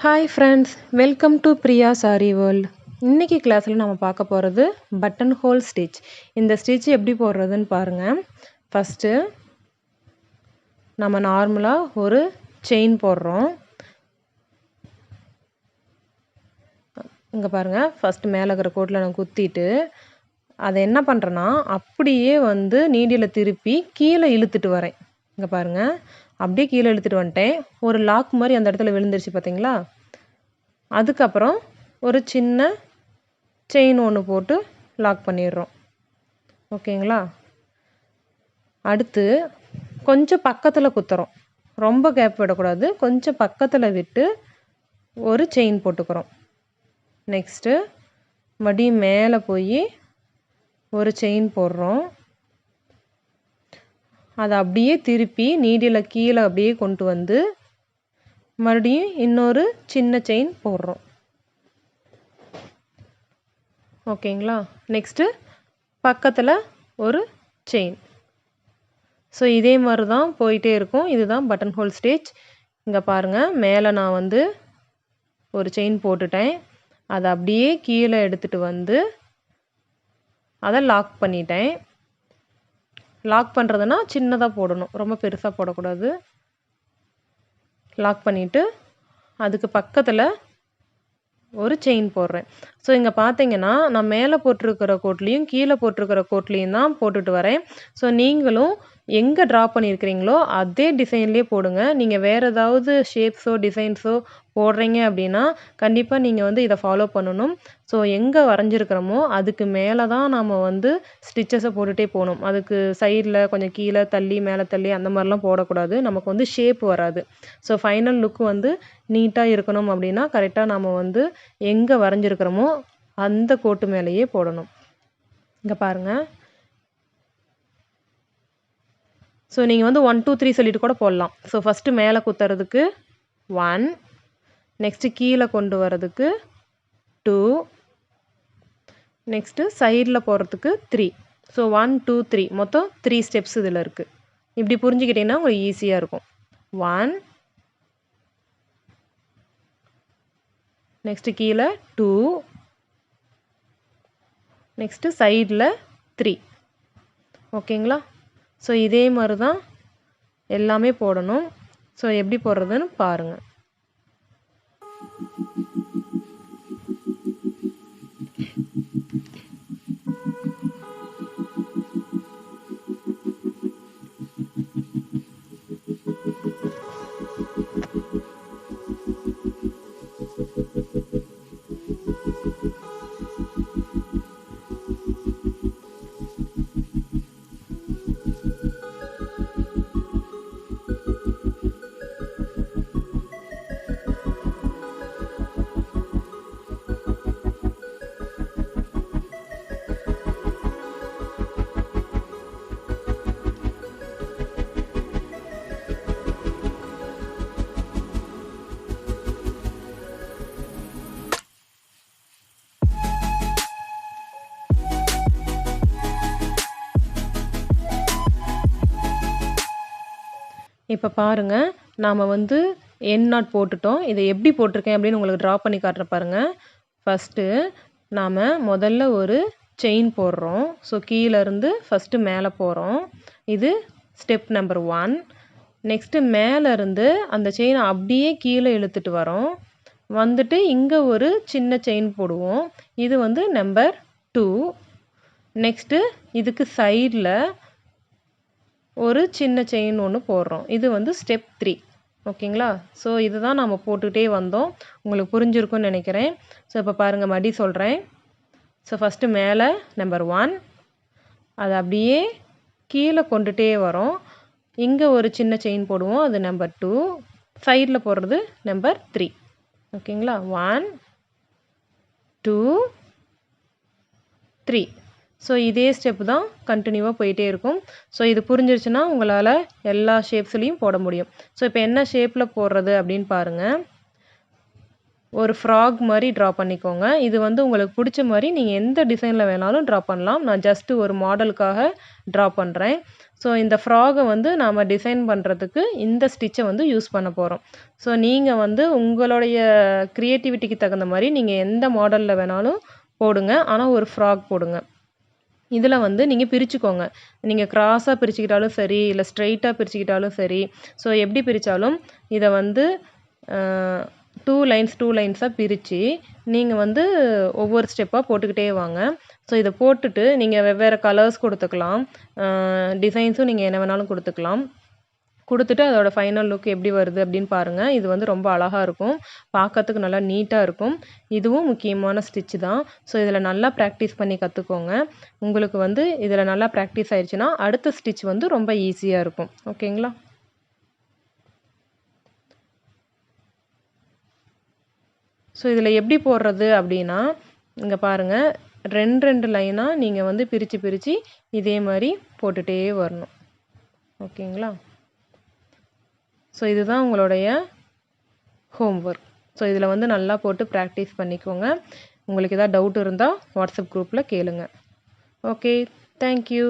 Hi friends, welcome to Priya sorry world. இன்றைக்கி கிளாஸில் நம்ம பார்க்க போகிறது பட்டன் ஹோல் ஸ்டிச். இந்த ஸ்டிச் எப்படி போடுறதுன்னு பாருங்கள். ஃபஸ்ட்டு நம்ம நார்மலாக ஒரு செயின் போடுறோம். இங்கே பாருங்கள், ஃபஸ்ட்டு மேலே இருக்கிற கோட்டில் நான் குத்திட்டு அதை என்ன பண்ணுறேன்னா அப்படியே நீடியில் திருப்பி கீழே இழுத்துட்டு வரேன். இங்கே பாருங்கள், அப்படியே கீழே இழுத்துட்டு வந்துட்டேன். ஒரு லாக் மாதிரி அந்த இடத்துல விழுந்துருச்சு பார்த்தீங்களா? அதுக்கப்புறம் ஒரு சின்ன செயின் ஒன்று போட்டு லாக் பண்ணிடுறோம். ஓகேங்களா? அடுத்து கொஞ்சம் பக்கத்தில் குத்துறோம். ரொம்ப கேப் விடக்கூடாது, கொஞ்சம் பக்கத்தில் விட்டு ஒரு செயின் போட்டுக்கிறோம். நெக்ஸ்ட்டு மறுபடியும் மேலே போய் ஒரு செயின் போடுறோம். அதை அப்படியே திருப்பி நீடியில் கீழே அப்படியே கொண்டு வந்து மறுபடியும் இன்னொரு சின்ன செயின் போடுறோம். ஓகேங்களா? நெக்ஸ்ட்டு பக்கத்தில் ஒரு செயின். ஸோ இதே மாதிரி தான் போயிட்டே இருக்கும். இதுதான் பட்டன் ஹோல் ஸ்டிச். இங்கே பாருங்கள், மேலே நான் ஒரு செயின் போட்டுட்டேன். அதை அப்படியே கீழே எடுத்துகிட்டு அதை லாக் பண்ணிட்டேன். லாக் பண்ணுறதுனா சின்னதாக போடணும், ரொம்ப பெருசாக போடக்கூடாது. லாக் பண்ணிவிட்டு அதுக்கு பக்கத்தில் ஒரு செயின் போடுறேன். ஸோ இங்கே பார்த்தீங்கன்னா, நான் மேலே போட்டிருக்கிற கோட்லேயும் கீழே போட்டிருக்கிற கோட்லேயும் தான் போட்டுட்டு வரேன். ஸோ நீங்களும் எங்கே ட்ரா பண்ணியிருக்கிறீங்களோ அதே டிசைன்லேயே போடுங்க. நீங்கள் வேறு ஏதாவது ஷேப்ஸோ டிசைன்ஸோ போடுறீங்க அப்படின்னா கண்டிப்பாக நீங்கள் இதை ஃபாலோ பண்ணணும். ஸோ எங்கே வரைஞ்சிருக்கிறோமோ அதுக்கு மேலே தான் நாம் ஸ்டிச்சஸை போட்டுகிட்டே போகணும். அதுக்கு சைடில் கொஞ்சம் கீழே தள்ளி மேலே தள்ளி அந்த மாதிரிலாம் போடக்கூடாது. நமக்கு ஷேப் வராது. ஸோ ஃபைனல் லுக்கு நீட்டாக இருக்கணும் அப்படின்னா கரெக்டாக நாம் எங்கே வரைஞ்சிருக்கிறோமோ அந்த கோட்டு மேலேயே போடணும். இங்கே பாருங்கள். ஸோ நீங்கள் 1 2 3 சொல்லிட்டு கூட போடலாம். ஸோ ஃபஸ்ட்டு மேலே குத்துறதுக்கு 1, நெக்ஸ்ட்டு கீழே கொண்டு வரதுக்கு 2, நெக்ஸ்ட்டு சைடில் போடுறதுக்கு 3. ஸோ 1 2 3 மொத்தம் 3 ஸ்டெப்ஸ் இதில் இருக்குது. இப்படி புரிஞ்சுக்கிட்டிங்கன்னா உங்களுக்கு ஈஸியாக இருக்கும். 1, நெக்ஸ்ட்டு கீழே 2, நெக்ஸ்ட்டு சைடில் 3. ஓகேங்களா? ஸோ இதே மாதிரி தான் எல்லாமே போடணும். ஸோ எப்படி போடுறதுன்னு பாருங்கள். இப்போ பாருங்கள், நாம் எண்ட் நாட் போட்டுட்டோம். இதை எப்படி போட்டிருக்கேன் அப்படின்னு உங்களுக்கு ட்ரா பண்ணி காட்டுறேன் பாருங்கள். ஃபஸ்ட்டு நாம் முதல்ல ஒரு செயின் போடுறோம். ஸோ கீழேருந்து ஃபஸ்ட்டு மேலே போகிறோம். இது ஸ்டெப் நம்பர் 1. நெக்ஸ்ட்டு மேலேருந்து அந்த செயினை அப்படியே கீழே இழுத்துட்டு வரோம். இங்கே ஒரு சின்ன செயின் போடுவோம். இது நம்பர் 2. நெக்ஸ்ட்டு இதுக்கு சைடில் ஒரு சின்ன செயின் ஒன்று போடுறோம். இது ஸ்டெப் 3. ஓகேங்களா? ஸோ இதுதான் நம்ம போட்டுகிட்டே வந்தோம். உங்களுக்கு புரிஞ்சிருக்கும்னு நினைக்கிறேன். ஸோ இப்போ பாருங்கள், மறுபடி சொல்கிறேன். ஸோ ஃபஸ்ட்டு மேலே நம்பர் 1, அதை அப்படியே கீழே கொண்டுகிட்டே வரோம். இங்கே ஒரு சின்ன செயின் போடுவோம், அது நம்பர் 2. சைடில் போடுறது நம்பர் 3. ஓகேங்களா? 1 2 3. ஸோ இதே ஸ்டெப் தான் கண்டினியூவாக போயிட்டே இருக்கும். ஸோ இது புரிஞ்சிருச்சுன்னா உங்களால் எல்லா ஷேப்ஸ்லேயும் போட முடியும். ஸோ இப்போ என்ன ஷேப்பில் போடுறது அப்படின்னு பாருங்கள். ஒரு ஃப்ராக் மாதிரி ட்ரா பண்ணிக்கோங்க. இது உங்களுக்கு பிடிச்ச மாதிரி நீங்கள் எந்த டிசைனில் வேணாலும் ட்ரா பண்ணலாம். நான் ஜஸ்ட்டு ஒரு மாடலுக்காக ட்ரா பண்ணுறேன். ஸோ இந்த ஃப்ராகை வந்து நாம் டிசைன் பண்ணுறதுக்கு இந்த ஸ்டிச்சை வந்து யூஸ் பண்ண போகிறோம். ஸோ நீங்கள் வந்து உங்களுடைய க்ரியேட்டிவிட்டிக்கு தகுந்த மாதிரி நீங்கள் எந்த மாடலில் வேணாலும் போடுங்க. ஆனால் ஒரு ஃப்ராக் போடுங்க. இதில் வந்து நீங்கள் பிரிச்சுக்கோங்க. நீங்கள் கிராஸாக பிரிச்சுக்கிட்டாலும் சரி, இல்லை ஸ்ட்ரெயிட்டாக பிரிச்சுக்கிட்டாலும் சரி. ஸோ எப்படி பிரித்தாலும் இதை வந்து 2 லைன்ஸாக பிரித்து நீங்கள் வந்து ஒவ்வொரு ஸ்டெப்பாக போட்டுக்கிட்டே வாங்க. ஸோ இதை போட்டுட்டு நீங்கள் வெவ்வேறு கலர்ஸ் கொடுத்துக்கலாம். டிசைன்ஸும் நீங்கள் என்ன வேணாலும் கொடுத்துக்கலாம். கொடுத்துட்டு அதோட ஃபைனல் லுக் எப்படி வருது அப்படின்னு பாருங்கள். இது வந்து ரொம்ப அழகாக இருக்கும். பார்க்கறதுக்கு நல்லா நீட்டாக இருக்கும். இதுவும் முக்கியமான ஸ்டிச்சு தான். ஸோ இதில் நல்லா ப்ராக்டிஸ் பண்ணி கற்றுக்கோங்க. உங்களுக்கு வந்து இதில் நல்லா ப்ராக்டிஸ் ஆயிடுச்சுன்னா அடுத்த ஸ்டிச் வந்து ரொம்ப ஈஸியாக இருக்கும். ஓகேங்களா? ஸோ இதில் எப்படி போடுறது அப்படின்னா, இங்கே பாருங்கள், 2 லைனாக நீங்கள் வந்து பிரித்து இதே மாதிரி போட்டுகிட்டே வரணும். ஓகேங்களா? ஸோ இதுதான் உங்களுடைய ஹோம்ஒர்க். ஸோ இதில் வந்து நல்லா போட்டு ப்ராக்டிஸ் பண்ணிக்கோங்க. உங்களுக்கு ஏதாவது டவுட் இருந்தால் வாட்ஸ்அப் குரூப்பில் கேளுங்க. Okay, thank you.